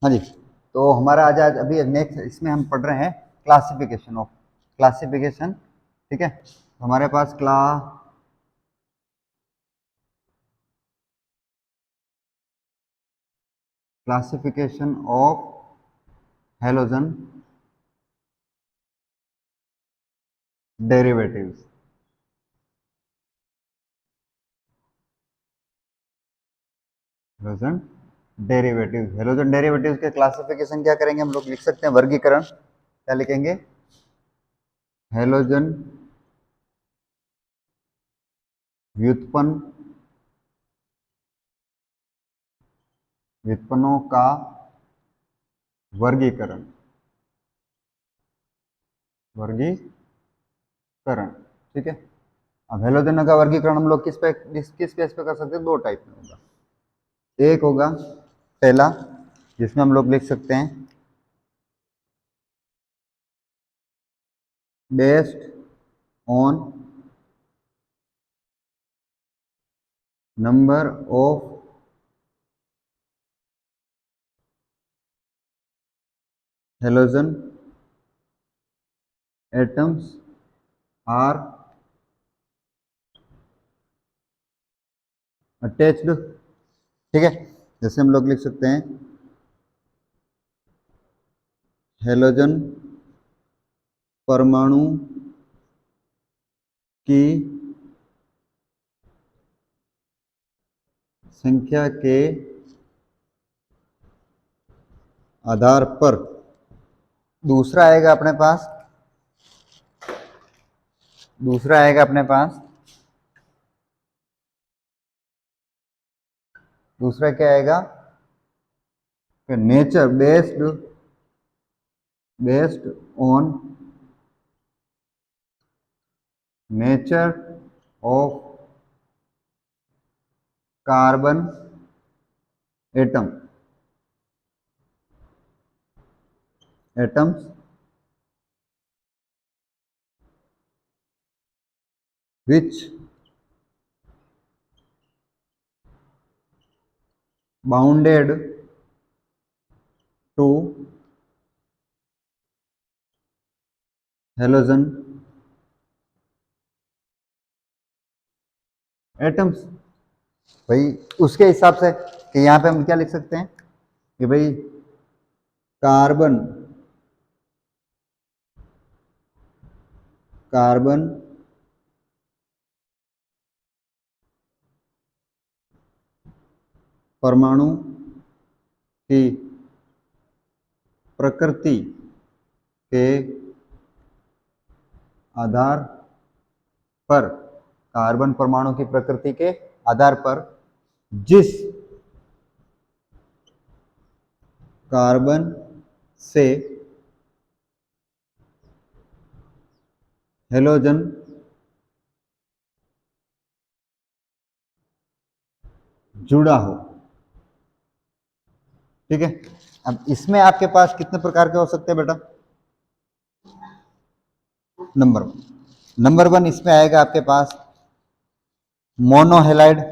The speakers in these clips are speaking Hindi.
हाँ जी, तो हमारा आज अभी नेक्स्ट इसमें हम पढ़ रहे हैं क्लासिफिकेशन, ठीक है। तो हमारे पास classification of halogen derivatives. Halogen derivatives के क्लासिफिकेशन क्या करेंगे हम लोग, लिख सकते हैं वर्गीकरण। क्या लिखेंगे? हेलोजन व्युत्पन्नों का वर्गीकरण, ठीक है। अब हेलोजन का वर्गीकरण हम लोग किस बेस पे कर सकते हैं? दो टाइप में होगा। एक होगा पहला, जिसमें हम लोग लिख सकते हैं based on number of halogen atoms are attached, ठीक है। जैसे हम लोग लिख सकते हैं हेलोजन परमाणु की संख्या के आधार पर दूसरा आएगा अपने पास दूसरा क्या आएगा? Nature based on nature of carbon atoms which bounded to halogen atoms. भाई उसके हिसाब से कि यहाँ पे हम क्या लिख सकते हैं कि भाई कार्बन परमाणु की प्रकृति के आधार पर, कार्बन परमाणु की प्रकृति के आधार पर जिस कार्बन से हेलोजन जुड़ा हो, ठीक है। अब इसमें आपके पास कितने प्रकार के हो सकते हैं बेटा? नंबर वन इसमें आएगा आपके पास मोनोहेलाइड्स।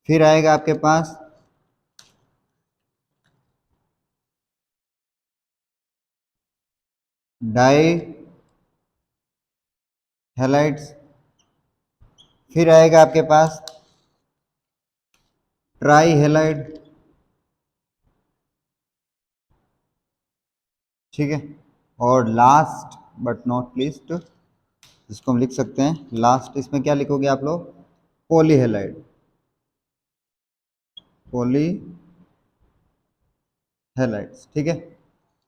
फिर आएगा आपके पास डाईहेलाइड्स। फिर आएगा आपके पास ट्राईहेलाइड, ठीक है। और लास्ट बट नॉट लीस्ट, इसको हम लिख सकते हैं लास्ट, इसमें क्या लिखोगे आप लोग? पॉलीहेलाइड्स, ठीक है।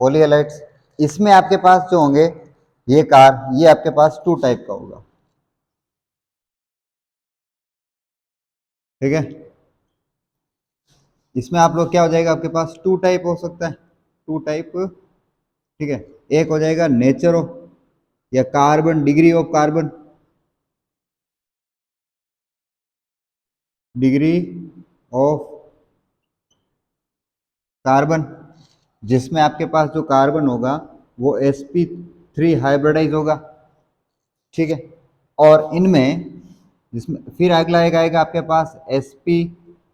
पॉलीहेलाइड्स इसमें आपके पास जो होंगे ये आपके पास 2 टाइप का होगा, ठीक है। इसमें आप लोग क्या हो जाएगा, आपके पास 2 टाइप हो सकता है, 2 टाइप, ठीक है। एक हो जाएगा नेचर ऑफ या कार्बन, डिग्री ऑफ कार्बन, जिसमें आपके पास जो कार्बन होगा वो sp3 हाइब्रिडाइज होगा, ठीक है। और इनमें जिसमें फिर अगला एक आएगा आपके पास sp,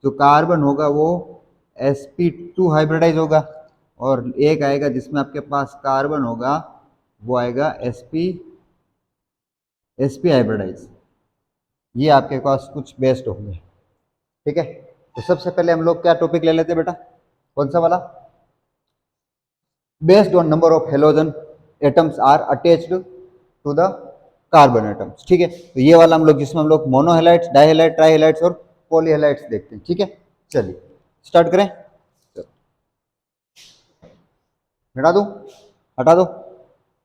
जो कार्बन होगा वो sp2 हाइब्रिडाइज होगा, और एक आएगा जिसमें आपके पास कार्बन होगा वो आएगा sp हाइब्रिडाइज। ये आपके पास कुछ बेस्ट होंगे, ठीक है। तो सबसे पहले हम लोग क्या टॉपिक ले लेते हैं बेटा, कौन सा वाला, based on number of halogen atoms are attached to the carbon atoms, ठीक है। तो ये वाला हम लोग जिसमें हम लोग मोनोहेलाइट्स, डाइहेलाइट, ट्राइहेलाइट्स और पॉलीहेलाइट्स देखते हैं, ठीक है। चलिए स्टार्ट करें, मिटा दूं, हटा दो,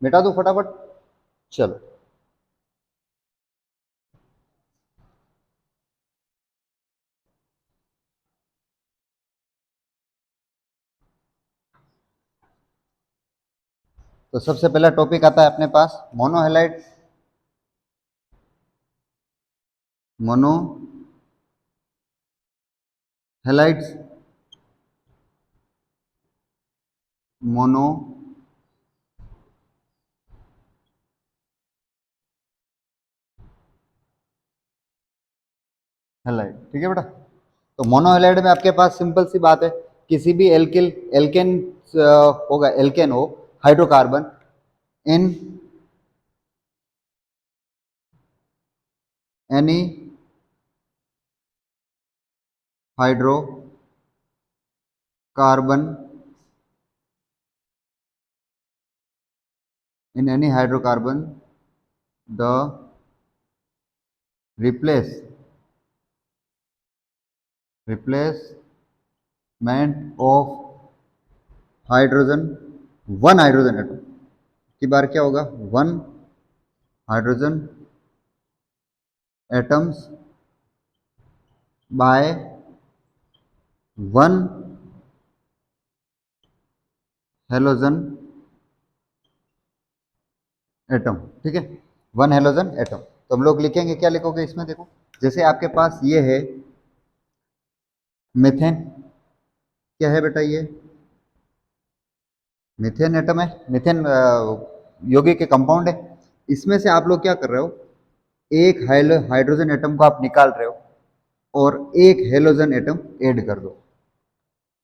मिटा दूं फटाफट, चलो। तो सबसे पहला टॉपिक आता है अपने पास मोनोहेलाइट, मोनोहेलाइट्स, मोनो हेलाइड, ठीक है बेटा। तो मोनोहेलाइड में आपके पास सिंपल सी बात है, किसी भी एल्किल एल्केन होगा, एल्केन हो hydrocarbon in any hydrocarbon, in any hydrocarbon the replacement of hydrogen, one hydrogen atom की बार क्या होगा, one hydrogen atoms by one halogen atom, ठीक है। वन हेलोजन एटम, तो हम लोग लिखेंगे, क्या लिखोगे इसमें, देखो जैसे आपके पास ये है मीथेन, क्या है बेटा ये मीथेन एटम है, मीथेन यौगिक के कंपाउंड है। इसमें से आप लोग क्या कर रहे हो, एक हाइड्रोजन एटम को आप निकाल रहे हो और एक हेलोजन एटम ऐड कर दो,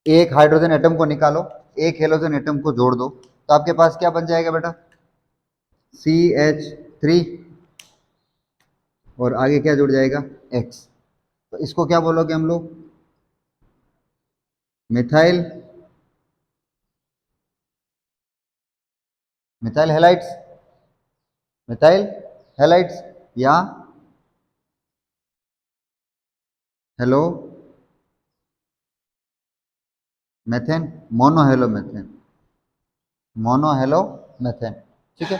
एक हाइड्रोजन एटम को निकालो, एक हेलोजन एटम को जोड़ दो, तो आपके पास क्या बन जाएगा बेटा, CH3, और आगे क्या जुड़ जाएगा, X। तो इसको क्या बोलोगे हम लोग, methyl, methyl halides, methyl halides, या हेलो मेथेन, मोनोहेलो मेथेन, मोनोहेलो मेथेन, ठीक है,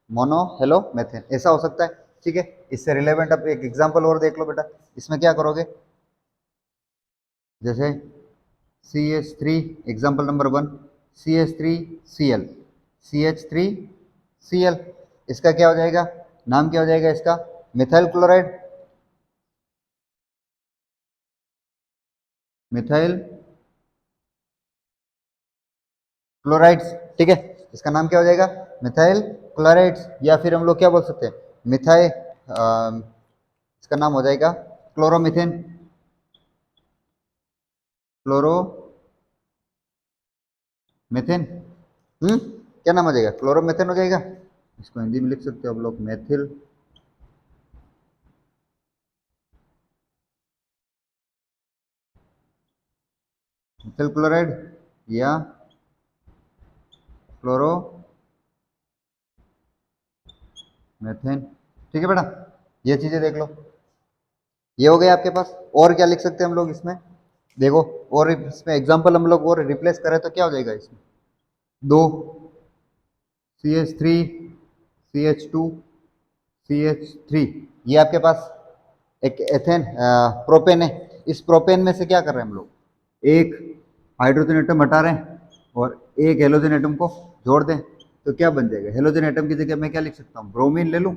मोनोहेलो मेथेन ऐसा हो सकता है, ठीक है। इससे रिलेवेंट अब एक एग्जांपल और देख लो बेटा, इसमें क्या करोगे, जैसे CH3 example number 1, CH3Cl, CH3Cl, इसका क्या हो जाएगा, नाम क्या हो जाएगा इसका, मिथाइल क्लोराइड, मिथाइल क्लोराइड्स, ठीक है। इसका नाम क्या हो जाएगा, मिथाइल क्लोराइड्स, या फिर हम लोग क्या बोल सकते हैं, मिथाइल इसका नाम हो जाएगा क्लोरोमीथेन, क्लोरोमीथेन, क्या नाम हो जाएगा, क्लोरोमीथेन हो जाएगा। इसको हिंदी में लिख सकते हो आप लोग, मेथिल मिथाइल क्लोराइड या क्लोरोमेथेन, ठीक है बेटा। ये चीजें देख लो, ये हो गया आपके पास। और क्या लिख सकते हैं हम लोग इसमें, देखो, और इसमें एग्जांपल हम लोग और रिप्लेस करें तो क्या हो जाएगा इसमें, दो CH3 CH2 CH3, ये आपके पास एक एथेन प्रोपेन है। इस प्रोपेन में से क्या कर रहे हैं हम लोग, एक हाइड्रोजन एटम हटा रहे हैं और एक हेलोजन एटम को जोड़ दें, तो क्या बन जाएगा, हेलोजन एटम की जगह मैं क्या लिख सकता हूँ, ब्रोमीन ले लूँ,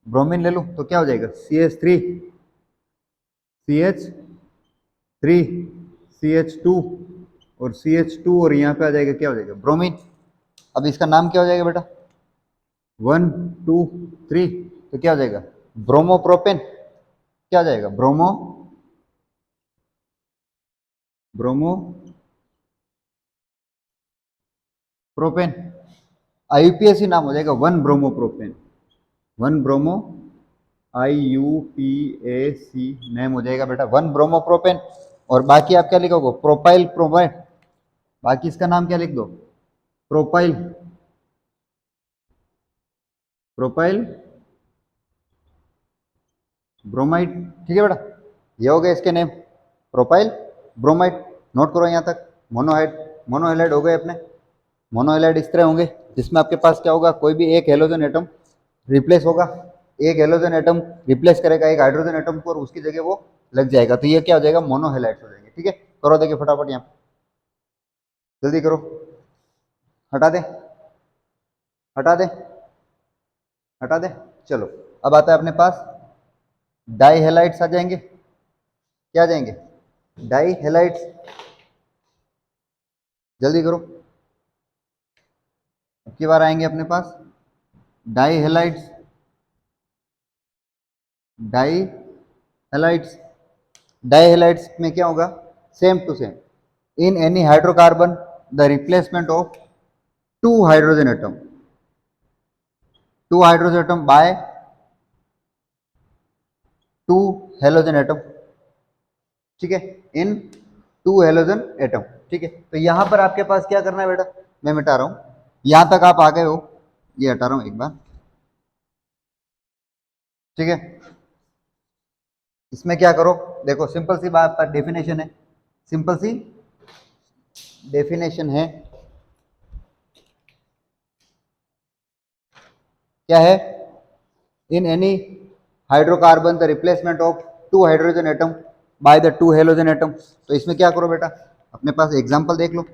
ब्रोमीन ले लूँ तो क्या हो जाएगा, CH3 CH2 और CH2, और यहाँ पे आ जाएगा क्या हो जाएगा, ब्रोमीन। अब इसका नाम क्या हो जाएगा बेटा, 1 2 3, तो क्या हो जाएगा, ब्रोमोप्रोपेन, क्या हो जाएगा, ब्रोमो ब्रोमो प्रोपेन। आईयूपीएसी नाम हो जाएगा one bromo propane, one bromo, IUPAC name हो जाएगा बेटा वन ब्रोमो प्रोपेन। और बाकी आप क्या लिखोगे, प्रोपाइल प्रोमाइड, बाकी इसका नाम क्या लिख दो, प्रोपाइल प्रोपाइल ब्रोमाइड। ठीक है बेटा, ये हो गए इसके नेम, प्रोपाइल ब्रोमाइड। नोट करो यहाँ तक। मोनोहाइड, मोनोहेलाइड हो गए अपने। मोनोहेलाइड इस तरह होंगे जिसमें आपके पास क्या होगा, कोई भी एक हेलोजन एटम रिप्लेस होगा, एक हेलोजन एटम रिप्लेस करेगा एक हाइड्रोजन एटम को और उसकी जगह वो लग जाएगा, तो ये क्या हो जाएगा, मोनोहेलाइड्स हो जाएंगे। ठीक है, करो देखिए फटाफट यहाँ, जल्दी करो, हटा दे हटा दे हटा दे। चलो, अब आता है अपने पास डाई हेलाइड्स आ जाएंगे। क्या आ जाएंगे, डाई हेलाइड्स, जल्दी करो। अब की बार आएंगे अपने पास dihalides, dihalides. Dihalides में क्या होगा, same to same, in any hydrocarbon the replacement of two hydrogen atom, two hydrogen atom by two halogen atom. ठीक है, इन टू हेलोजन एटम। ठीक है, तो यहां पर आपके पास क्या करना है बेटा, मैं मिटा रहा हूं, यहां तक आप आ गए हो, ये हटा रहा हूं एक बार। ठीक है, इसमें क्या करो, देखो सिंपल सी बात पर डेफिनेशन है, सिंपल सी डेफिनेशन है, क्या है, in any hydrocarbon the replacement of two hydrogen atom by the two halogen atom. तो इसमें क्या करो बेटा, अपने पास एग्जांपल देख लो,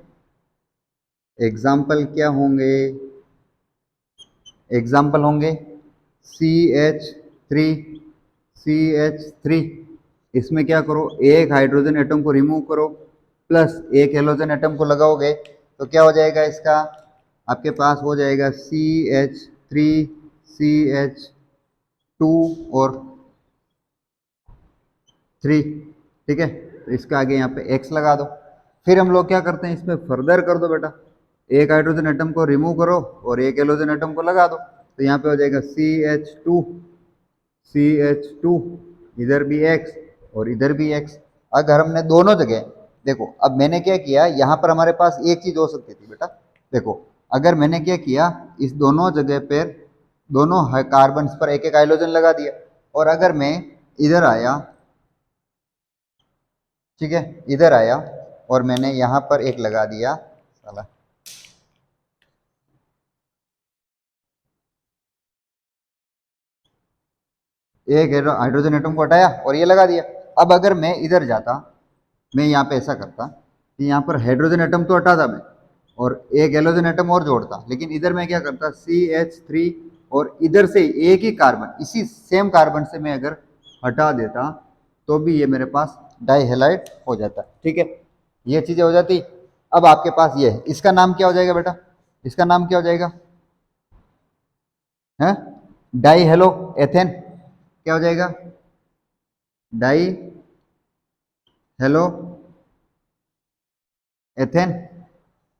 एग्जाम्पल क्या होंगे, एग्जाम्पल होंगे CH3, CH3। इसमें क्या करो, एक हाइड्रोजन एटम को रिमूव करो प्लस एक हेलोजन एटम को लगाओगे तो क्या हो जाएगा इसका, आपके पास हो जाएगा CH3, CH2 और 3। ठीक है, तो इसका आगे यहाँ पे X लगा दो। फिर हम लोग क्या करते हैं, इसमें फर्दर कर दो बेटा, एक हाइड्रोजन एटम को रिमूव करो और एक हेलोजन एटम को लगा दो, तो यहाँ पे हो जाएगा CH2, CH2, इधर भी X और इधर भी X। अगर हमने दोनों जगह, देखो अब मैंने क्या किया, यहाँ पर हमारे पास एक चीज हो सकती थी बेटा, देखो अगर मैंने क्या किया, इस दोनों जगह पर दोनों कार्बन पर एक एक हाइड्रोजन लगा दिया, और अगर मैं इधर आया, ठीक है, इधर आया और मैंने यहां पर एक लगा दिया, साला एक हाइड्रोजन एटम को हटाया और ये लगा दिया। अब अगर मैं इधर जाता, मैं यहाँ पे ऐसा करता कि यहाँ पर हाइड्रोजन एटम तो हटाता मैं और एक हेलोजन एटम और जोड़ता, लेकिन इधर मैं क्या करता, CH3 और इधर से एक ही कार्बन, इसी सेम कार्बन से मैं अगर हटा देता तो भी ये मेरे पास डाइहेलाइड हो जाता। ठीक है, ये चीजें हो जाती। अब आपके पास ये है, इसका नाम क्या हो जाएगा बेटा, इसका नाम क्या हो जाएगा, है डाई हेलो एथेन। क्या हो जाएगा, die hello ethane,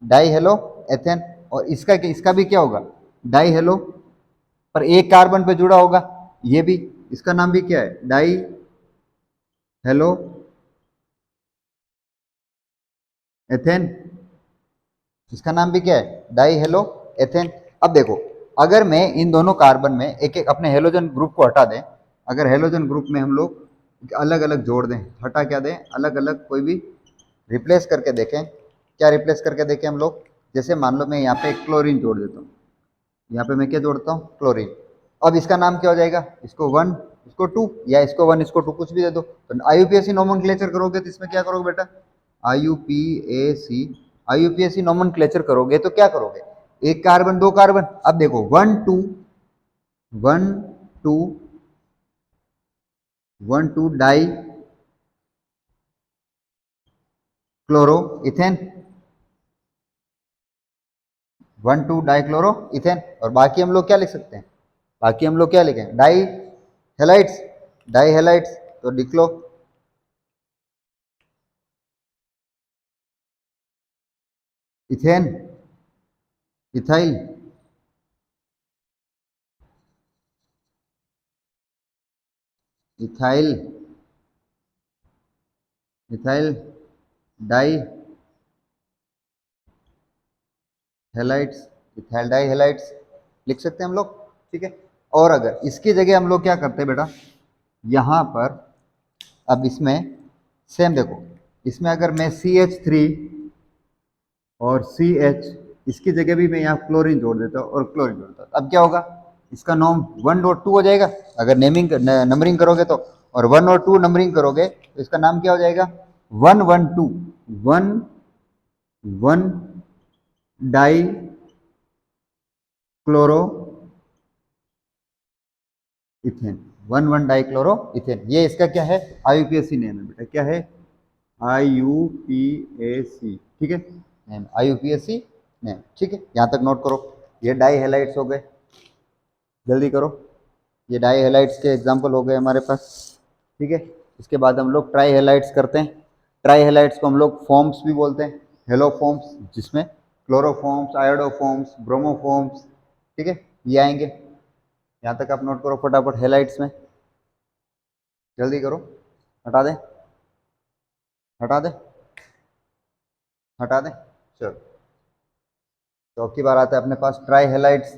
die hello ethane. और इसका भी क्या होगा, डाई हेलो, पर एक कार्बन पे जुड़ा होगा, ये भी, इसका नाम भी क्या है, डाई हेलो एथेन, इसका नाम भी क्या है, डाई हेलो एथेन। अब देखो, अगर मैं इन दोनों कार्बन में एक एक अपने हेलोजन ग्रुप को हटा दें, अगर हेलोजन ग्रुप में हम लोग अलग अलग जोड़ दें, हटा क्या दें, अलग अलग कोई भी रिप्लेस करके देखें, क्या रिप्लेस करके देखें हम लोग, जैसे मान लो मैं यहाँ पे क्लोरीन जोड़ देता हूँ, यहाँ पे मैं क्या जोड़ता हूँ, क्लोरीन। अब इसका नाम क्या हो जाएगा, इसको 1, इसको 2, या इसको 1 इसको 2 कुछ भी दे दो। तो IUPAC नोमेनक्लेचर करोगे तो इसमें क्या करोगे बेटा, IUPAC, IUPAC नोमेनक्लेचर करोगे तो क्या करोगे, एक कार्बन दो कार्बन, अब देखो 1 2 1 2 1 2 die chloro ethane, 1 2 die chloro ethane. और बाकी हम लोग क्या लिख सकते हैं, बाकी हम लोग क्या लिखें, डाई हेलाइट्स, डाई हेलाइट्स। तो लिख लो ethane, ethyl, ethyl, ethyl dihalides, ethyl dihalides लिख सकते हैं हम लोग, ठीक है। और अगर इसकी जगह हम लोग क्या करते हैं बेटा, यहाँ पर अब इसमें सेम देखो, इसमें अगर मैं CH3 और CH, इसकी जगह भी मैं यहाँ क्लोरीन जोड़ देता हूँ और क्लोरीन जोड़ देता हूँ, अब क्या होगा, इसका नॉर्म 1 और 2 हो जाएगा अगर नेमिंग नंबरिंग करोगे तो, और 1 और 2 नंबरिंग करोगे तो इसका नाम क्या हो जाएगा, 112, 1 die chloro ethane, 1 dichloro ethane, ये इसका क्या है, IUPAC नेम है बेटा, क्या है, IUPAC, ठीक है, नेम IUPAC नेम, ठीक है, यहाँ तक नोट करो। ये डाई हेलाइट्स हो गए, जल्दी करो, ये डाई हेलाइट्स के एग्जाम्पल हो गए हमारे पास, ठीक है। इसके बाद हम लोग ट्राई हेलाइट्स करते हैं। ट्राई हेलाइट्स को हम लोग फॉर्म्स भी बोलते हैं, हेलो फॉर्म्स, जिसमें क्लोरोफॉर्म्स, आयोडोफॉर्म्स, ब्रोमोफॉर्म्स, ठीक है, ये आएंगे। यहाँ तक आप नोट करो फटाफट, हेलाइट्स में जल्दी करो, हटा दे, हटा दे, हटा दे, चलो। चौथी बार आता है अपने पास trihalides,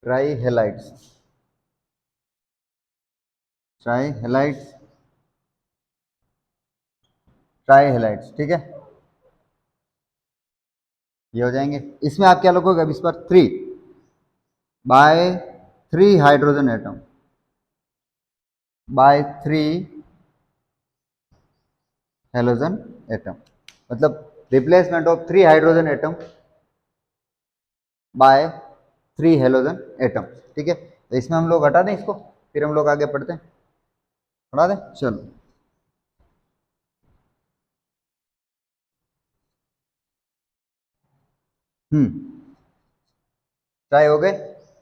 trihalides, trihalides, trihalides, ठीक है, ये हो जाएंगे। इसमें आप क्या लिखोगे, अब इस पर 3 by 3 hydrogen atom, by 3 halogen atom, मतलब replacement of 3 hydrogen atom by 3 halogen atom, ठीक है। तो इसमें हम लोग हटा दें इसको, फिर हम लोग आगे पढ़ते हैं, हटा दें, चलो। ट्राई हो गए,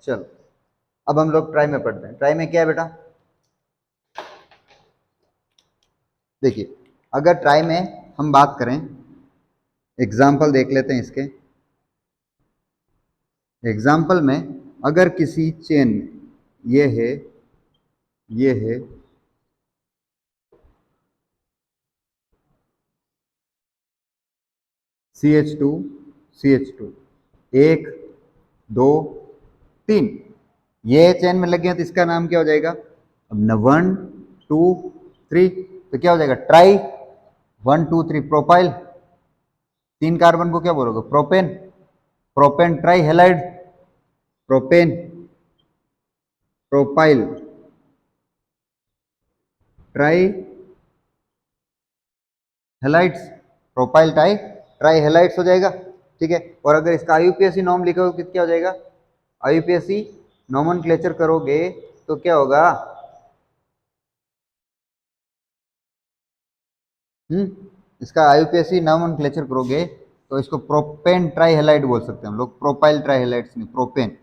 चलो। अब हम लोग ट्राई में पढ़ते हैं। ट्राई में क्या है बेटा, देखिए, अगर ट्राई में हम बात करें, एग्जाम्पल देख लेते हैं इसके। एग्जाम्पल में अगर किसी चेन में ये है, ये है, CH2, CH2, 1 2 3, ये चेन में लगे हैं तो इसका नाम क्या हो जाएगा, अब न 1 2 3, तो क्या हो जाएगा, ट्राई 1 2 3 प्रोपाइल, 3 कार्बन को क्या बोलोगे, propane, propane try halide, propane propyl try halides, propyl tie try halides हो जाएगा, ठीक है। और अगर इसका IUPAC नॉर्म लिखोगे तो क्या हो जाएगा, IUPAC नॉमेनक्लेचर करोगे तो क्या होगा, इसका IUPAC नॉमेनक्लेचर करोगे तो इसको प्रोपेन ट्राई हेलाइड बोल सकते हैं हम लोग, प्रोपाइल ट्राई हेलाइट्स नहीं, propane,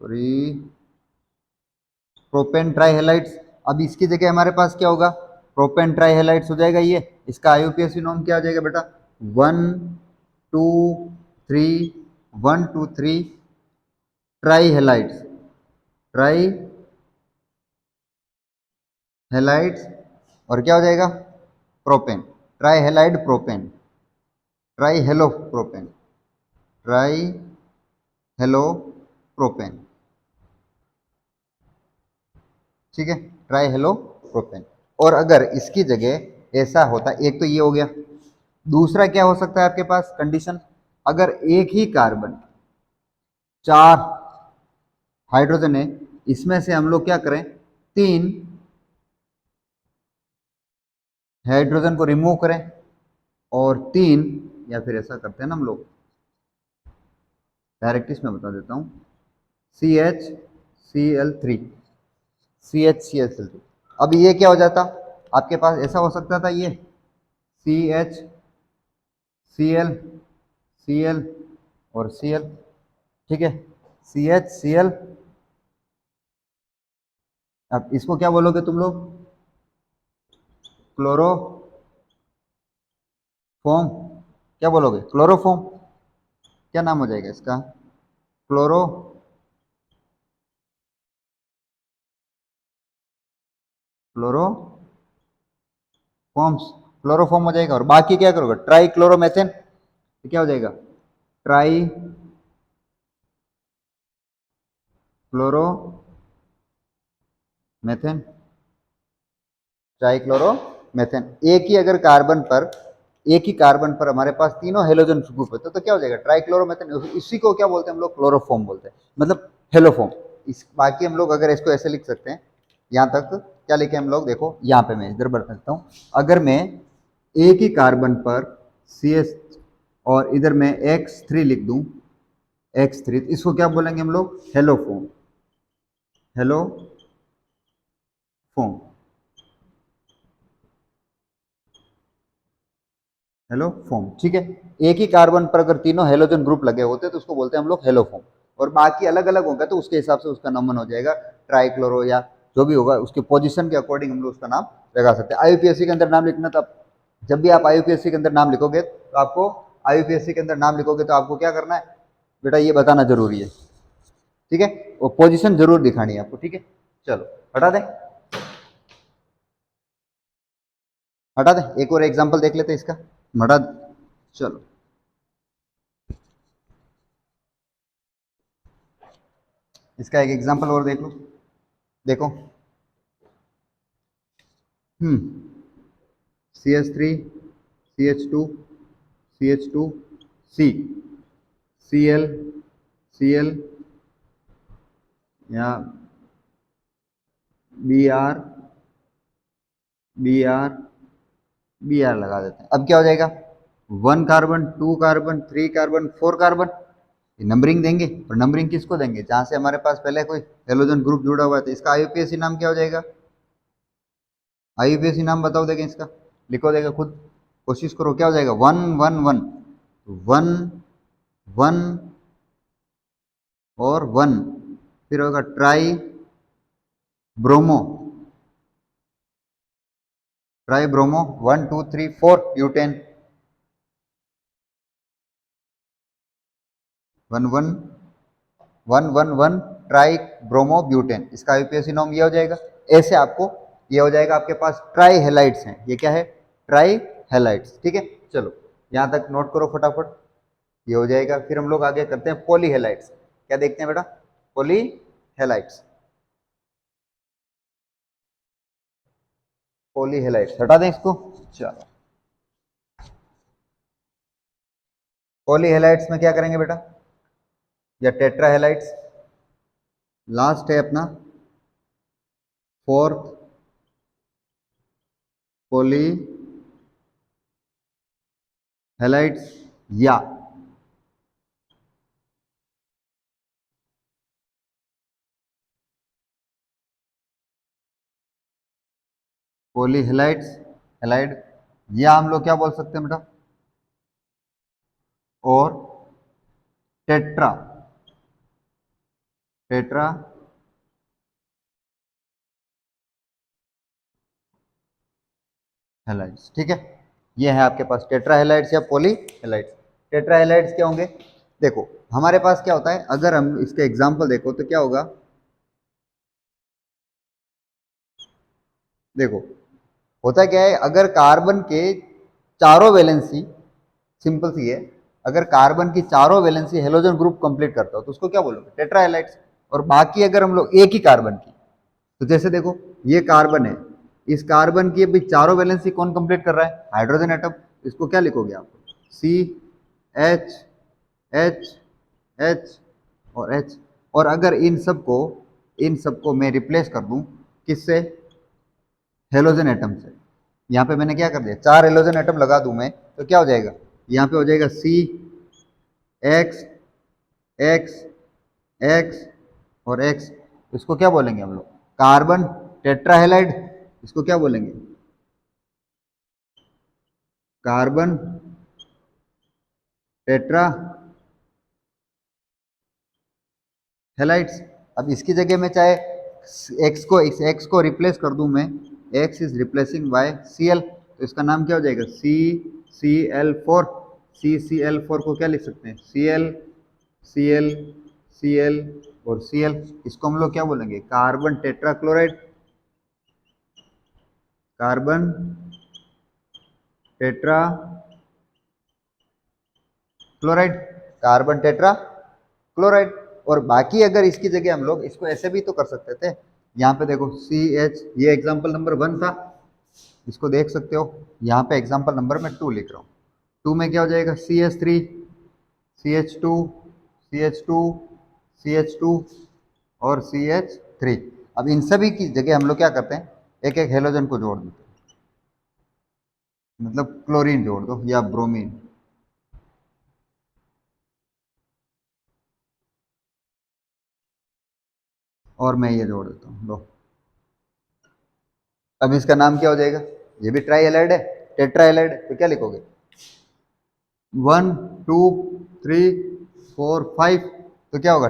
sorry, propane try halides. अब इसकी जगह हमारे पास क्या होगा, प्रोपेन ट्राई हेलाइट्स हो जाएगा ये, इसका IUPAC नॉर्म क्या हो जाएगा बेटा, 1 2 3, 1 2 3 ट्राई हेलाइट्स, ट्राई हेलाइट्स, और क्या हो जाएगा, propane, try halide propane, try hello propane, try hello propane, ठीक है, ट्राई हेलो प्रोपेन। और अगर इसकी जगह ऐसा होता, एक तो ये हो गया, दूसरा क्या हो सकता है आपके पास कंडीशन, अगर एक ही कार्बन 4 हाइड्रोजन है, इसमें से हम लोग क्या करें, 3 हाइड्रोजन को रिमूव करें, और 3, या फिर ऐसा करते हैं ना हम लोग, डायरेक्ट इसमें बता देता हूँ, CHCl3, CHCl3, अब ये क्या हो जाता, आपके पास ऐसा हो सकता था, ये CH Cl Cl और Cl, ठीक है, CHCl। अब इसको क्या बोलोगे तुम लोग? क्लोरोफॉर्म। क्या बोलोगे? क्लोरोफॉर्म। क्या नाम हो जाएगा इसका? क्लोरो क्लोरोफॉर्म्स। क्लोरोफॉर्म हो जाएगा। और बाकी क्या करोगे? Try chloromethane. क्या हो जाएगा? Try chloromethane. ट्राइक्लोरोमेथेन। एक ही कार्बन पर हमारे पास तीनों हेलोजन ग्रुप है तो क्या हो जाएगा? ट्राइक्लोरोमेथेन। इसी को क्या बोलते हैं हम लोग? क्लोरोफॉर्म बोलते हैं, मतलब हेलोफॉर्म। इस बाकी हम लोग अगर इसको ऐसे लिख सकते हैं, यहाँ तक क्या लिखे हम लोग? देखो यहाँ पे मैं इधर बढ़ सकता हूँ। अगर मैं एक ही कार्बन पर CH और इधर मैं X3 लिख दूं, X3, तो इसको क्या बोलेंगे हम लोग? हेलोफॉर्म। हेलोफॉर्म। हेलोफॉर्म, ठीक है। एक ही कार्बन पर अगर तीनों हेलोजन ग्रुप लगे होते हैं तो उसको बोलते हैं हम लोग हेलोफॉर्म। और बाकी अलग अलग होगा तो उसके हिसाब से उसका नाम हो जाएगा ट्राइक्लोरो, या जो भी होगा उसके पोजीशन के अकॉर्डिंग हम लोग उसका नाम लगा सकते हैं। IUPAC के अंदर नाम लिखना, तो जब भी आप IUPAC के अंदर नाम लिखोगे तो आपको IUPAC के अंदर नाम लिखोगे तो आपको क्या करना है बेटा? ये बताना जरूरी है, ठीक है। वो पोजीशन जरूर दिखानी है आपको, ठीक है। चलो हटा दें, हटा दें। एक और एग्जांपल देख लेते हैं इसका। हटा। चलो इसका एक एग्जांपल और देख लो। देखो, CH3, CH2, CH2, C, Cl, Cl, या Br, Br, Br लगा देते हैं। अब क्या हो जाएगा? 1 कार्बन, 2 कार्बन, 3 कार्बन, 4 कार्बन। ये नंबरिंग देंगे, और नंबरिंग किसको देंगे? जहां से हमारे पास पहले कोई हेलोजन ग्रुप जुड़ा हुआ है। तो इसका IUPAC नाम क्या हो जाएगा? IUPAC नाम बताओ देखें इसका। लिखो देगा खुद, कोशिश करो। क्या हो जाएगा? 1 1 1। 1 1 और 1, फिर होगा try bromo. Try bromo 1 2 3 4 butane. 1 1 1 1 try bromo butane. इसका IUPAC नाम ये हो जाएगा। ऐसे आपको ये हो जाएगा। आपके पास ट्राई हेलाइट्स हैं। ये क्या है? ट्राई हेलाइट्स, ठीक है। चलो यहां तक नोट करो फटाफट। ये हो जाएगा। फिर हम लोग आगे करते हैं पॉली हेलाइट्स। क्या देखते हैं बेटा? Poly halides. पॉली हेलाइट्स हटा दें इसको। चलो, पॉली हेलाइट्स में क्या करेंगे बेटा? या टेट्रा हेलाइट्स। लास्ट है अपना फोर्थ पॉली हेलाइट्स, या पॉली हेलाइट्स, हेलाइड, या हम लोग क्या बोल सकते हैं बेटा? और टेट्रा, टेट्रा हेलाइट्स, ठीक है। ये है आपके पास टेट्रा हेलाइट्स या पॉली हेलाइट्स। टेट्रा हेलाइट्स क्या होंगे? देखो हमारे पास क्या होता है, अगर हम इसके एग्जांपल देखो तो क्या होगा? देखो होता क्या है, अगर कार्बन के चारों वैलेंसी, सिंपल सी है, अगर कार्बन की चारों वैलेंसी हेलोजन ग्रुप कंप्लीट करता हो तो उसको क्या बोलोगे? Tetra halides. और बाकी अगर हम लोग एक ही कार्बन की, तो जैसे देखो ये कार्बन है, इस कार्बन की अभी चारों वैलेंसी कौन कंप्लीट कर रहा है? Hydrogen atom. इसको क्या लिखोगे आप? CH, H, H और H। और अगर इन सबको मैं रिप्लेस कर दूं किससे? हेलोजन एटम से। यहाँ पे मैंने क्या कर दिया? 4 हेलोजन एटम लगा दूं मैं तो क्या हो जाएगा? यहाँ पे हो जाएगा CX, X, X और X। इसको क्या बोलेंगे हम लोग? कार्बन टेट्राहेलाइड। इसको क्या बोलेंगे? Carbon tetra halides. अब इसकी जगह में चाहे एक्स को रिप्लेस कर दूं मैं, X is replacing by C L, तो इसका नाम क्या हो जाएगा, CCl4। CCl4 को क्या लिख सकते हैं, Cl Cl और Cl। इसको हम लोग क्या बोलेंगे, carbon tetrachloride, carbon tetra chloride, carbon tetra chloride. और बाकी अगर इसकी जगह हम लोग इसको ऐसे भी तो कर सकते थे, यहाँ पे देखो CH, ये एग्जाम्पल नंबर 1 था, इसको देख सकते हो, यहाँ पे एग्जाम्पल नंबर मैं 2 लिख रहा हूँ। 2 में क्या हो जाएगा, CH3, CH2, CH2, CH2 और CH3। अब इन सभी की जगह हम लोग क्या करते हैं, एक एक हेलोजन को जोड़ देते हैं, मतलब क्लोरीन जोड़ दो या ब्रोमीन। और मैं ये जोड़ देता हूँ, लो। अब इसका नाम क्या हो जाएगा, ये भी ट्राई एलाइड है, टेट्रा एलाइड है, तो क्या लिखोगे, 1 2 3 4 5, तो क्या होगा,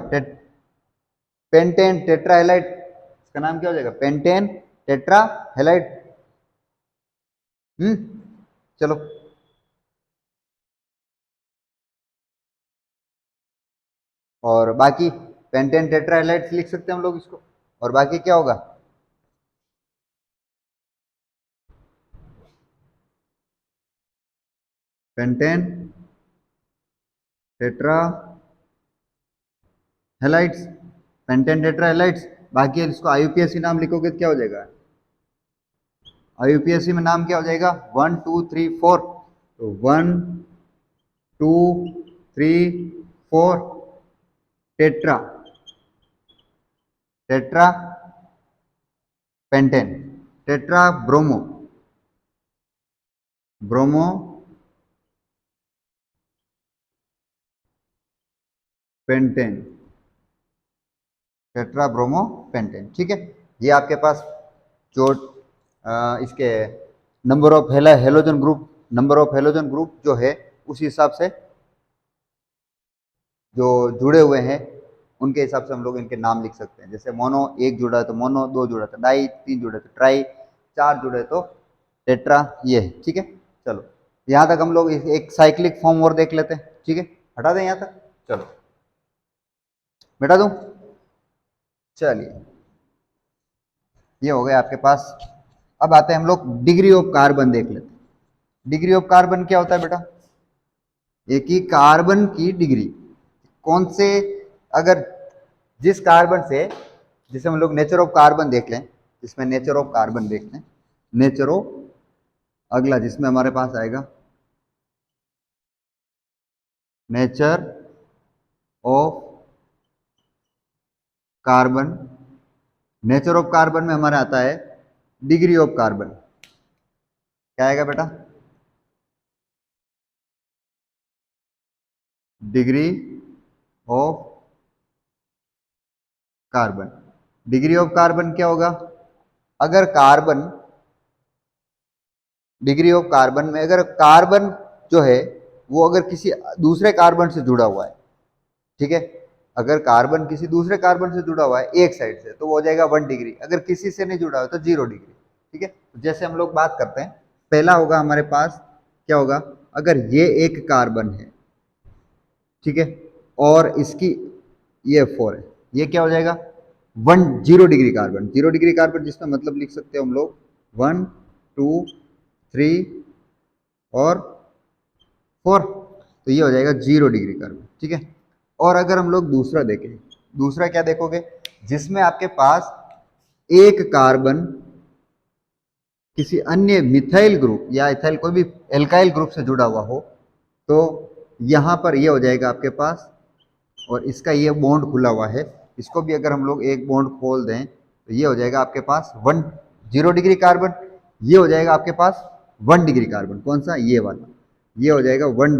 पेंटेन टेट्रा हेलाइड। इसका नाम क्या हो जाएगा, पेंटेन टेट्रा हेलाइड। चलो, और बाकी पेंटेन टेट्रा हेलाइड लिख सकते हैं हम लोग इसको। और बाकी क्या होगा, pentane tetra halides, pentane tetra halides. बाकी इसको आईयूपीएसी नाम लिखोगे तो क्या हो जाएगा, आईयूपीएसी में नाम क्या हो जाएगा, 1 2 3 4, तो 1 2 3 4 tetra, tetra pentane, tetra bromo, bromo pentane, tetra bromo pentane. ठीक है, ये आपके पास जो इसके number of halogen group, number of halogen group जो है उस हिसाब से जो जुड़े हुए हैं उनके हिसाब से हम लोग इनके नाम लिख सकते हैं। जैसे मोनो एक जुड़ा है तो मोनो, दो जुड़ा तो डाई, तीन जुड़े तो ट्राई, चार जुड़े तो टेट्रा, ये है। ठीक है, चलो यहाँ तक हम लोग एक साइक्लिक फॉर्म और देख लेते हैं। ठीक है, हटा दें यहाँ तक, चलो मिटा दूं, चलिए ये हो गया आपके पास। अब आते हैं हम लोग डिग्री ऑफ कार्बन देख लेते हैं। डिग्री ऑफ कार्बन क्या होता है बेटा, एक ही कार्बन की डिग्री, कौन से, अगर जिस कार्बन से, जिसे हम लोग नेचर ऑफ कार्बन देख लें, इसमें नेचर ऑफ कार्बन देख लें, नेचर ऑफ, अगला जिसमें हमारे पास आएगा nature of carbon, nature of carbon में हमारा आता है डिग्री ऑफ कार्बन। क्या आएगा बेटा, degree of carbon. Degree of carbon क्या होगा, अगर कार्बन, डिग्री ऑफ कार्बन में अगर कार्बन जो है वो अगर किसी दूसरे कार्बन से जुड़ा हुआ है, ठीक है, अगर कार्बन किसी दूसरे कार्बन से जुड़ा हुआ है एक साइड से, तो वो हो जाएगा 1 डिग्री। अगर किसी से नहीं जुड़ा हुआ तो 0 डिग्री। ठीक है, जैसे हम लोग बात करते हैं, पहला होगा हमारे पास, क्या होगा, अगर ये एक कार्बन है, ठीक है, और इसकी ये 4 है, ये क्या हो जाएगा, 0 डिग्री कार्बन। 0 डिग्री कार्बन जिसका मतलब लिख सकते हो हम लोग 1 2 3 और 4, तो ये हो जाएगा 0 डिग्री कार्बन। ठीक है, और अगर हम लोग दूसरा देखें, दूसरा क्या देखोगे, जिसमें आपके पास एक कार्बन किसी अन्य मिथाइल ग्रुप या इथाइल कोई भी एल्काइल ग्रुप से जुड़ा हुआ हो, तो यहाँ पर ये हो जाएगा आपके पास, और इसका ये बॉन्ड खुला हुआ है, इसको भी अगर हम लोग एक बॉन्ड खोल दें तो ये हो जाएगा आपके पास 0 डिग्री कार्बन। ये हो जाएगा आपके पास 1 डिग्री कार्बन, कौन सा, ये वाला, ये हो जाएगा 1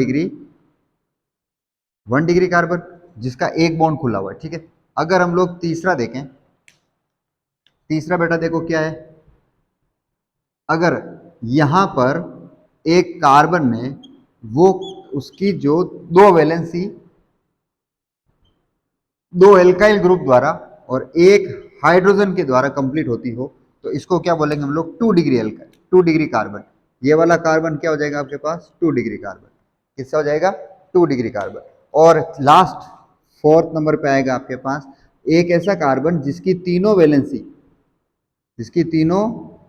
डिग्री कार्बन जिसका एक बॉन्ड खुला हुआ है। ठीक है, अगर हम लोग तीसरा देखें, तीसरा बेटा देखो क्या है, अगर यहां पर एक कार्बन में वो उसकी जो दो वैलेंसी दो एल्काइल ग्रुप द्वारा और एक हाइड्रोजन के द्वारा कंप्लीट होती हो तो इसको क्या बोलेंगे हम लोग, 2 डिग्री एल्काइल, 2 डिग्री कार्बन। ये वाला कार्बन क्या हो जाएगा आपके पास, 2 डिग्री कार्बन। किससे हो जाएगा, 2 डिग्री कार्बन। और लास्ट 4th नंबर पे आएगा आपके पास एक ऐसा कार्बन जिसकी तीनों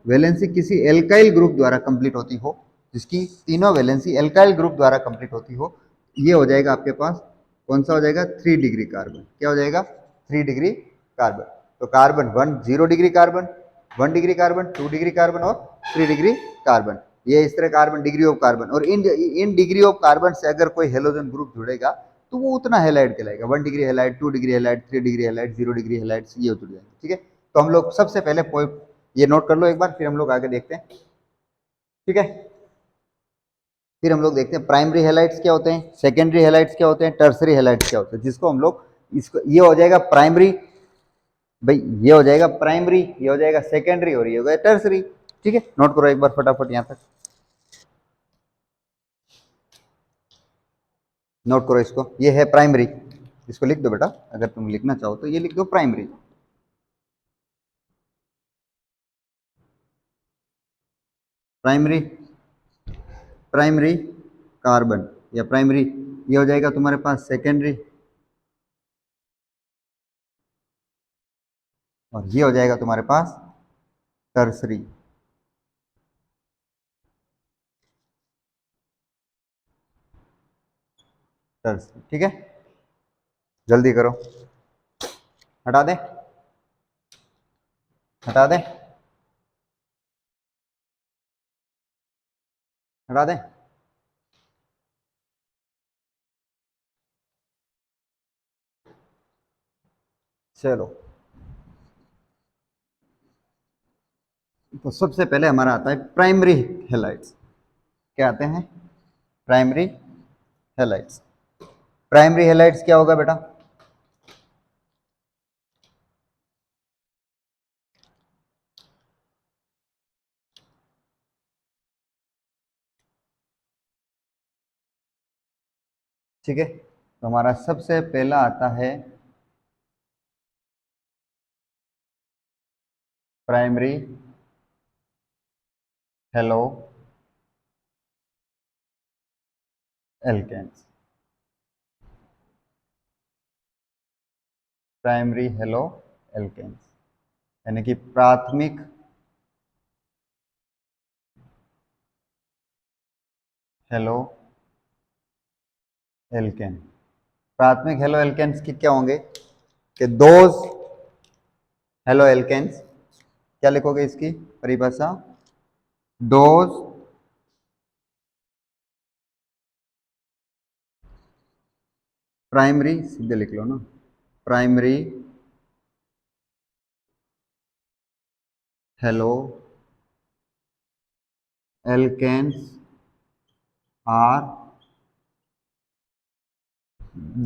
वैलेंसी किसी एल्काइल ग्रुप द्वारा कंप्लीट होती हो, जिसकी तीनों वैलेंसी एल्काइल ग्रुप द्वारा कंप्लीट होती हो, ये हो जाएगा आपके पास कौन सा हो जाएगा, 3 डिग्री कार्बन। क्या हो जाएगा, 3 डिग्री कार्बन। तो carbon 0 degree carbon, 1 degree carbon, 2 degree carbon और 3 डिग्री कार्बन। ये इस तरह कार्बन, डिग्री ऑफ कार्बन। और इन डिग्री ऑफ कार्बन से अगर कोई हेलोजन ग्रुप जुड़ेगा तो वो उतना हेलाइड कहलाएगा, 1 degree halide, 2 degree halide, 3 degree halide, 0 degree halide, ये जुड़ जाएंगे। ठीक है, तो हम लोग सबसे पहले ये नोट कर लो एक बार, फिर हम लोग आगे देखते हैं। ठीक है, फिर हम लोग देखते हैं प्राइमरी हेलाइट्स क्या होते हैं, सेकेंडरी हेलाइट्स क्या होते हैं, टर्सरी हेलाइट्स क्या होते हैं, जिसको हम लोग इसको, ये हो जाएगा प्राइमरी, भाई ये हो जाएगा प्राइमरी, ये हो जाएगा सेकेंडरी और ये हो जाएगा टर्सरी। ठीक है, नोट करो एक बार फटाफट यहां तक, नोट करो इसको। ये है प्राइमरी, इसको लिख दो बेटा, अगर तुम लिखना चाहो तो ये लिख दो प्राइमरी। प्राइमरी, प्राइमरी कार्बन या प्राइमरी, ये हो जाएगा तुम्हारे पास सेकेंडरी, और ये हो जाएगा तुम्हारे पास टर्सरी। टर्सरी, ठीक है, जल्दी करो, हटा दे, हटा दे, हटा दे। चलो, तो सबसे पहले हमारा आता है प्राइमरी हेलाइट्स। क्या आते हैं, प्राइमरी हेलाइट्स। प्राइमरी हेलाइट्स क्या होगा बेटा, ठीक है, तो हमारा सबसे पहला आता है primary halo alkanes. Primary halo alkanes यानी कि प्राथमिक हेलो एल्केन। प्राथमिक हेलो एल्केन्स की क्या होंगे, कि दोज हेलो एल्केन्स, क्या लिखोगे इसकी परिभाषा, दोज प्राइमरी, सीधे लिख लो ना, primary halo alkanes are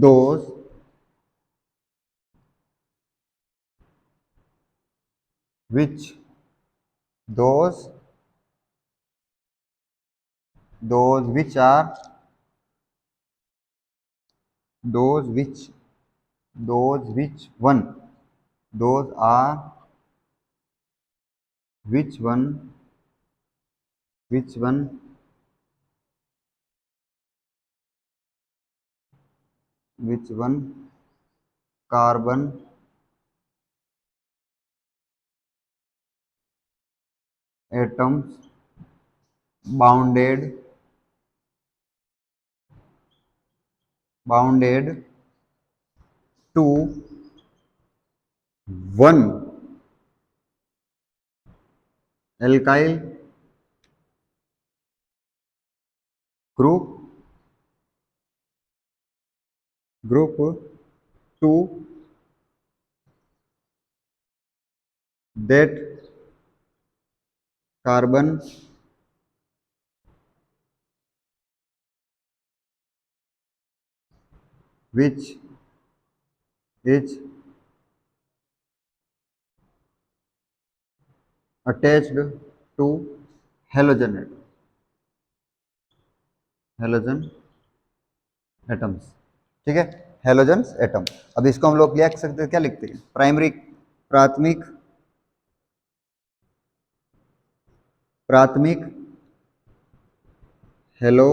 those which those which are those which those which one those are which one which one carbon atoms bounded to one alkyl group to that carbon which is attached to halogen halogen atoms। ठीक है, हेलोजन्स एटम। अब इसको हम लोग लिख सकते हैं, क्या लिखते हैं, प्राइमरी, प्राथमिक, प्राथमिक हेलो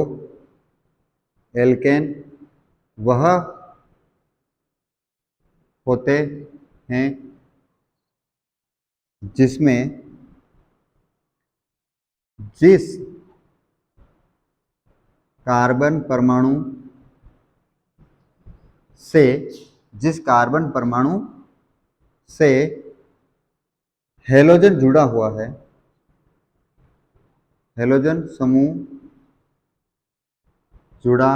एल्केन वह होते हैं जिसमें जिस कार्बन परमाणु से, जिस कार्बन परमाणु से हेलोजन जुड़ा हुआ है, हेलोजन समूह जुड़ा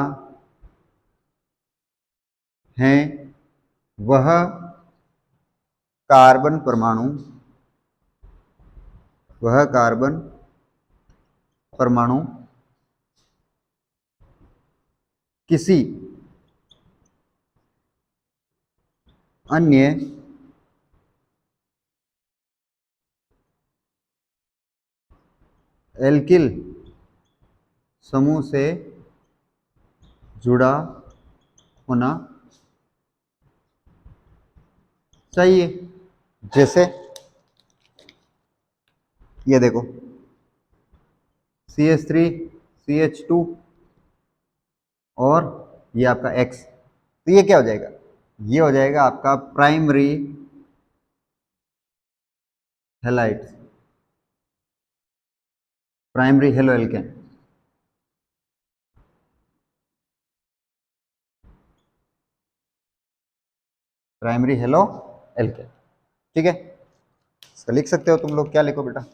है, वह कार्बन परमाणु, वह कार्बन परमाणु किसी अन्य एल्किल समूह से जुड़ा होना चाहिए। जैसे ये देखो CH3 CH2 और ये आपका X, तो ये क्या हो जाएगा, ये हो जाएगा आपका primary halide, primary halo alkene. Primary halo alkene, ठीक है। इसका लिख सकते हो तुम लोग, क्या लिखो बेटा,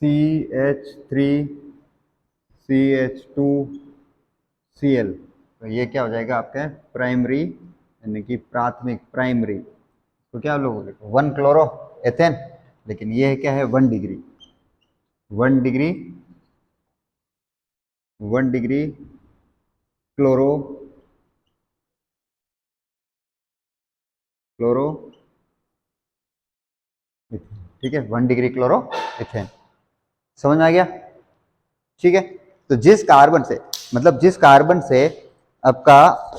CH3 CH2Cl, तो ये क्या हो जाएगा आपका प्राइमरी, यानी कि प्राथमिक, प्राइमरी, तो क्या लोग 1 क्लोरो एथेन, लेकिन ये क्या है 1 degree, 1 degree, 1 degree chloro, chloro, ठीक है, 1 डिग्री क्लोरो इथेन। समझ में आ गया, ठीक है। तो जिस कार्बन से, मतलब जिस कार्बन से आपका,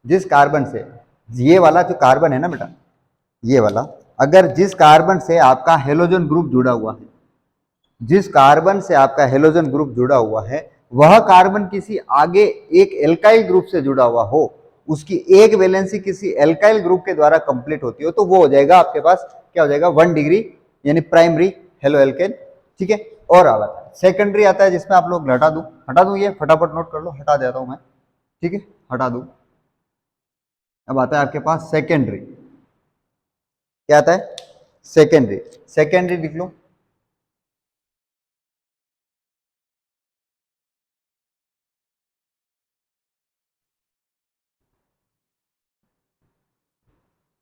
जिस कार्बन से, ये वाला जो कार्बन है ना बेटा, ये वाला, अगर जिस कार्बन से आपका हेलोजन ग्रुप जुड़ा हुआ है, जिस कार्बन से आपका हेलोजन ग्रुप जुड़ा हुआ है, वह कार्बन किसी आगे एक एल्काइल ग्रुप से जुड़ा हुआ हो, उसकी एक वैलेंसी किसी एल्काइल ग्रुप के द्वारा कंप्लीट होती हो, तो वो हो जाएगा आपके पास, क्या हो जाएगा 1 डिग्री, यानी प्राइमरी हेलो एल्केन, ठीक है। और आता है सेकेंडरी, आता है जिसमें आप लोग हटा दूं, ये फटाफट नोट कर लो, हटा देता हूं मैं, ठीक है, हटा दूं। अब आता है आपके पास सेकेंडरी, क्या आता है सेकेंडरी, सेकेंडरी लिख लो,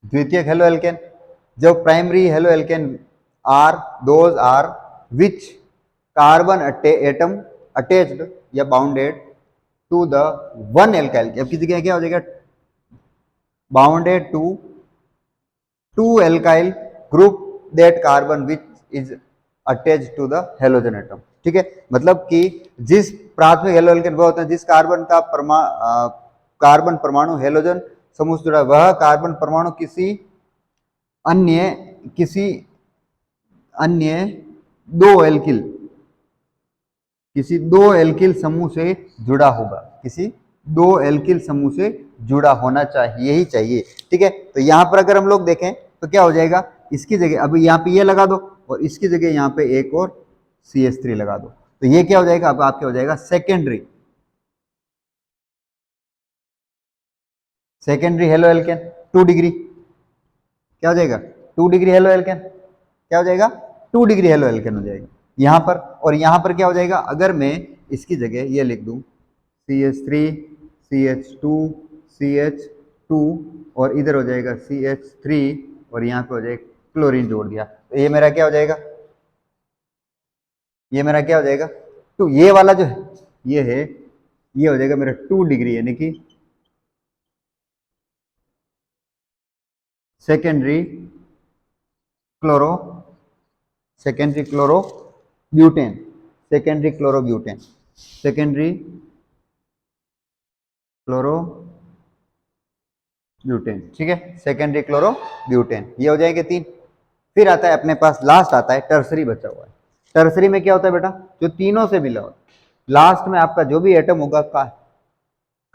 द्वितीयक हेलो एल्केन। जो primary halo alkane are, those are which carbon atom attached या बाउंडेड टू द 1 एल्काइल, अब किसी जगह क्या हो जाएगा, bounded to 2 alkyl group that carbon which is attached to the halogen atom, ठीक है। मतलब कि जिस प्राथमिक हेलो एल्केन वो होते हैं जिस कार्बन का कार्बन परमाणु हेलोजन समूह से जुड़ा, वह कार्बन परमाणु अन्य किसी अन्य दो एल्किल, किसी दो एल्किल समूह से जुड़ा होगा, किसी दो एल्किल समूह से जुड़ा होना चाहिए ही चाहिए, ठीक है। तो यहां पर अगर हम लोग देखें तो क्या हो जाएगा, इसकी जगह अब यहाँ पे ये लगा दो और इसकी जगह यहाँ पे एक और CH3 लगा दो, तो ये क्या हो जाएगा, अब आपके हो जाएगा secondary, secondary halo alkane 2 degree, क्या हो जाएगा 2 डिग्री हेलो एल्केन, क्या हो जाएगा 2 डिग्री हेलो एल्केन हो जाएगा यहां पर। और यहां पर क्या हो जाएगा, अगर मैं इसकी जगह ये लिख दूं CH3 CH2 CH2 और इधर हो जाएगा CH3 और यहाँ पे हो जाएगा क्लोरीन जोड़ दिया, तो ये मेरा क्या हो जाएगा, ये मेरा क्या हो जाएगा, तो ये वाला जो है ये है, ये हो जाएगा मेरा 2 डिग्री, यानी कि secondary chloro, secondary chloro butane, secondary chloro butane, secondary chloro butane, ठीक है, सेकेंडरी क्लोरो ब्यूटेन, ये हो जाएंगे 3। फिर आता है अपने पास लास्ट आता है टर्सरी बचा हुआ है। टर्सरी में क्या होता है बेटा, जो तीनों से मिला हो, लास्ट में आपका जो भी एटम होगा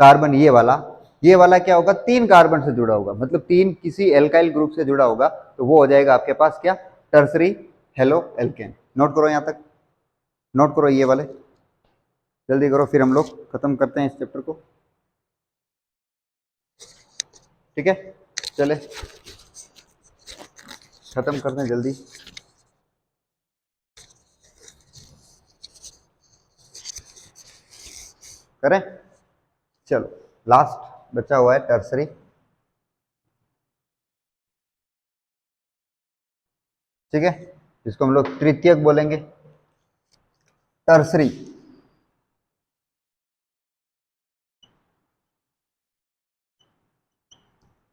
कार्बन, ये वाला क्या होगा, 3 कार्बन से जुड़ा होगा, मतलब 3 किसी एल्काइल ग्रुप से जुड़ा होगा, तो वो हो जाएगा आपके पास क्या, टर्सरी हेलो एल्केन। नोट करो, यहां तक नोट करो ये वाले, जल्दी करो, फिर हम लोग खत्म करते हैं इस चैप्टर को, ठीक है। चले खत्म करते हैं जल्दी। करें, चलो लास्ट बचा हुआ है टर्सरी, ठीक है, जिसको हम लोग तृतीयक बोलेंगे, टर्सरी।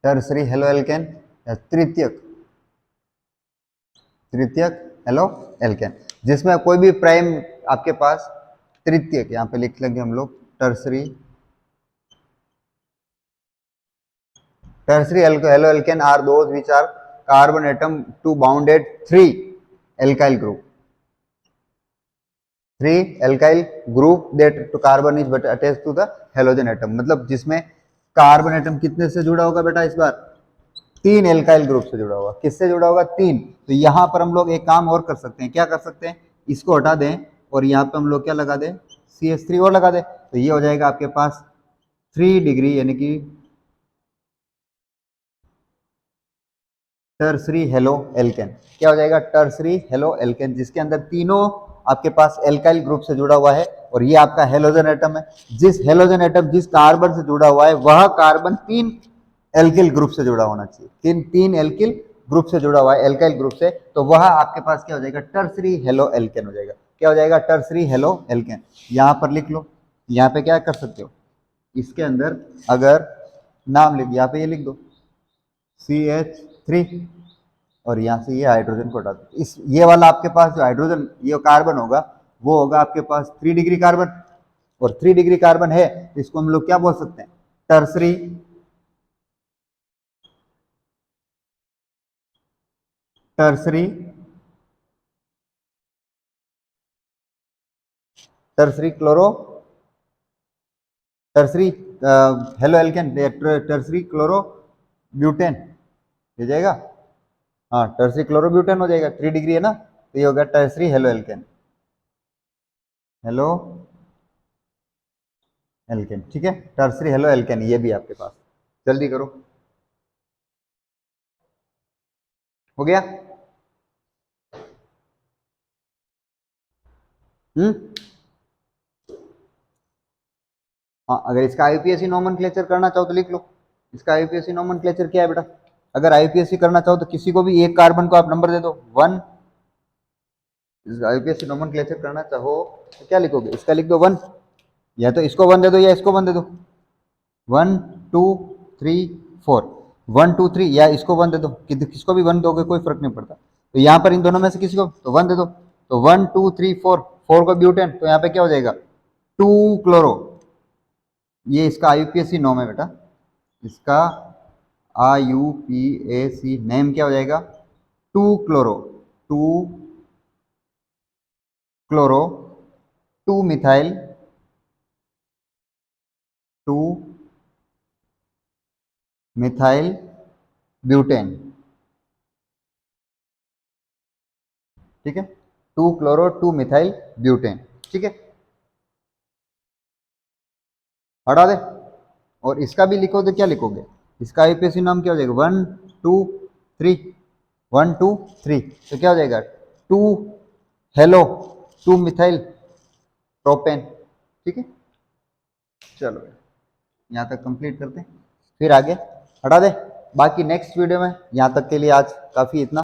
टर्सरी हेलो एल्केन या तृतीयक, तृतीयक हेलो एल्केन, जिसमें कोई भी प्राइम आपके पास तृतीयक, यहां पे लिख लेंगे हम लोग tertiary, tertiary hello alkane are those which are carbon atom to bounded 3 alkyl group, 3 alkyl group that to carbon is but attached to the halogen atom, मतलब जिसमें कार्बन एटम कितने से जुड़ा होगा बेटा, इस बार 3 एल्काइल ग्रुप से जुड़ा होगा। किससे जुड़ा होगा, 3। तो यहां पर हम लोग एक काम और कर सकते हैं, क्या कर सकते हैं, इसको हटा दें और यहाँ पे हम लोग क्या लगा दें, CH3 और लगा दें, तो ये हो जाएगा आपके पास 3 डिग्री, यानी कि टर्सरी हेलो एल्केन। क्या हो जाएगा, टर्सरी हेलो एल्केन, जिसके अंदर तीनों आपके पास एल्काइल ग्रुप से जुड़ा हुआ है, और ये आपका हेलोजन एटम है। जिस हेलोजन एटम जिस कार्बन से जुड़ा हुआ है, वह कार्बन 3 एल्किल ग्रुप से जुड़ा होना चाहिए, 3 एल्किल ग्रुप से जुड़ा हुआ है, एल्काइल ग्रुप से, तो वह आपके पास क्या हो जाएगा, टर्सरी हेलो एल्केन हो जाएगा। क्या हो जाएगा, टर्सरी हेलो एल्केन। यहां पर लिख लो, यहाँ पे क्या कर सकते हो, इसके अंदर अगर नाम लिख, यहाँ पे ये लिख दो CH3, और यहाँ से ये हाइड्रोजन को हटा दो। इस ये वाला आपके पास जो हाइड्रोजन, ये कार्बन होगा, वो होगा आपके पास 3 डिग्री कार्बन, और 3 डिग्री कार्बन है, इसको हम लोग क्या बोल सकते हैं, tertiary tertiary tertiary chloro, tertiary halo alkane, tertiary chloro butane हो जाएगा, हाँ टर्सरी क्लोरो ब्यूटेन हो जाएगा, 3 डिग्री है ना, तो ये होगा tertiary halo alkane, halo alkane, ठीक है, टर्सरी हेलो एल्केन, ये भी आपके पास, जल्दी करो, हो गया। हाँ, अगर इसका आईपीएससी नोमेनक्लेचर करना चाहो तो लिख लो, इसका आईपीएससी नोमेनक्लेचर क्या है बेटा, अगर आईपीएससी करना चाहो तो किसी को भी एक कार्बन को आप नंबर दे दो 1, आईपीएससी नोमेनक्लेचर करना चाहो तो क्या लिखोगे, इसका लिख दो 1, या तो इसको 1 दे दो या इसको 1 दे दो, 1 2 3 4, 1 2 3, या इसको 1 दे दो, किसको भी 1 दोगे कोई फर्क नहीं पड़ता, तो यहाँ पर इन दोनों में से किसी को तो 1 दे दो, तो 1 2 3 4, 4 को ब्यूटेन, तो यहाँ पे क्या हो जाएगा 2 क्लोरो, ये इसका आईयूपीएसी नोम है बेटा, इसका आईयूपीएसी नेम क्या हो जाएगा, 2 chloro, 2 chloro 2 methyl 2 methyl butane, ठीक है, 2 क्लोरो 2 मिथाइल ब्यूटेन, ठीक है, हटा दे, और इसका भी लिखो तो क्या लिखोगे, इसका आईपीएसी नाम क्या हो जाएगा 1 2 3, 1 2 3, तो क्या हो जाएगा 2 हेलो 2 मिथाइल प्रोपेन, ठीक है। चलो यहाँ तक कंप्लीट करते हैं, फिर आगे हटा दे, बाकी नेक्स्ट वीडियो में, यहाँ तक के लिए आज काफ़ी इतना।